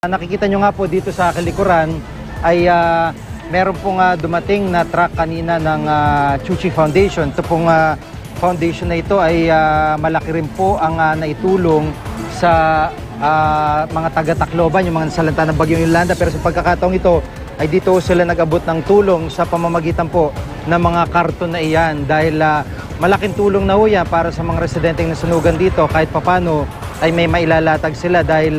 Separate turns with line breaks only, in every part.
Nakikita nyo nga po dito sa kalikuran ay meron pong dumating na truck kanina ng Chuchi Foundation. Ito pong foundation na ito ay malaki rin po ang naitulong sa mga taga-Tacloban, yung mga nasalanta ng Bagyong Yolanda. Pero sa pagkakataong ito ay dito sila nag-abot ng tulong sa pamamagitan po ng mga karton na iyan. Dahil malaking tulong na ho yan para sa mga residenteng nasunugan dito. Kahit papano ay may mailalatag sila dahil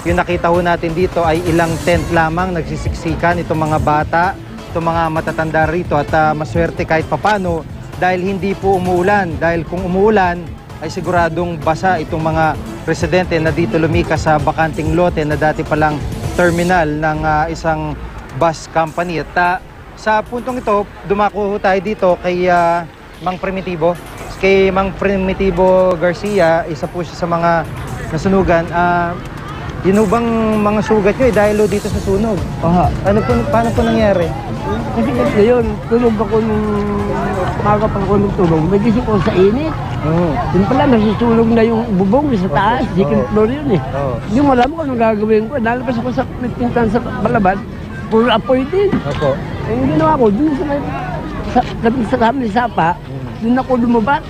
yung nakita ho natin dito ay ilang tent lamang nagsisiksikan itong mga bata, itong mga matatanda rito. At maswerte kahit papano dahil hindi po umuulan. Dahil kung umuulan ay siguradong basa itong mga residente na dito lumikas sa bakanting lote na dati palang terminal ng isang bus company. At sa puntong ito, dumako tayo dito kay Mang Primitibo. Kay Mang Primitibo Garcia, isa po siya sa mga nasunugan. Yun bang mga sugat nyo dahil dito sa sunog? Paano po nangyari?
Kasi ngayon, tulog ako nung makakapang ako ng tulog. May gising ko sa init. Yun pala, nasusulog na yung bubong sa taas. Second floor yun eh. Yung alam ko anong gagawin ko. Nalabas ako sa pintan sa balabad. Puro apoy din. Yung ginawa ko, dun sa kami sapa, dun ako lumabat.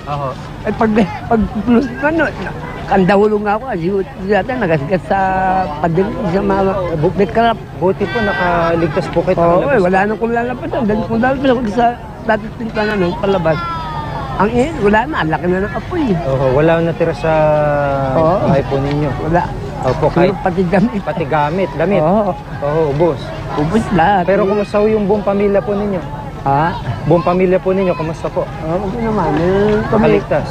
Ay pag kandahulong nga ako, dati nagasgas sa padil sa mga bukbit karap.
Buti po nakaligtas po kayo.
Oo, wala nang kung lalapasan. Dahil kung lalabas ako sa dati pintan palabas, ang wala na, ang laki na ng apoy.
Wala na tira sa bahay po ninyo.
Wala.
Opo, kahit
pati gamit.
Pati gamit, damit. Ubos.
Ubos lahat.
Pero kumusta yung buong pamilya po ninyo? Buong pamilya po ninyo, kumusta po?
Okay naman.
Nakaligtas?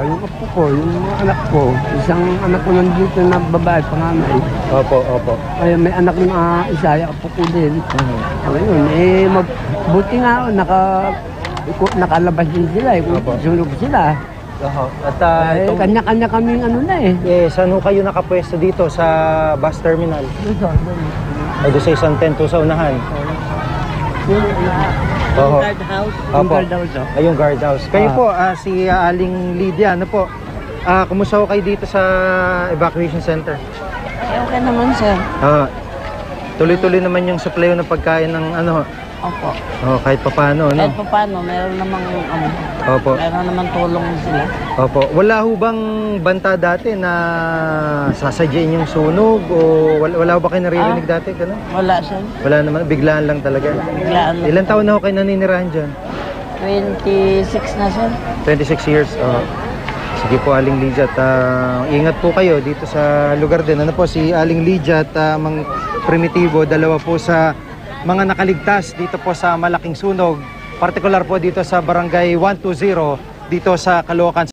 Yung apo ko, yung anak ko. Isang anak ko nandito na babae, panganay.
Opo.
Ay, may anak ng isa, yung apo ko din. Ayun, buti nga, nakalabas din sila. Sunog sila.
At
kanya-kanya kaming ano na eh.
Saan ho kayo nakapwesto dito sa bus terminal? Doon sa isang tento sa unahan?
Yung guardhouse.
Yung guardhouse. Kayo po, si Aling Lydia, ano po? Kumusta ho kayo dito sa evacuation center?
Okay naman, sir.
Tuloy-tuloy naman yung supply ng pagkain ng ano?
Opo.
Kahit papaano, no?
Kahit paano, meron namang meron naman tulong sila.
Opo. Wala ho bang banta dati na sasadyain yung sunog o wala ho ba kayo naririnig dati? Ganun?
Wala, sir.
Wala naman, biglaan lang talaga.
Biglaan lang.
Ilan taon na ho kayo naninirahan dyan?
26 na, sir.
26 years. Sige po, Aling Lydia, at ingat po kayo dito sa lugar din. Ano po, si Aling Lydia at Mang Primitibo, dalawa po sa mga nakaligtas dito po sa malaking sunog, partikular po dito sa Barangay 120 dito sa Caloocan.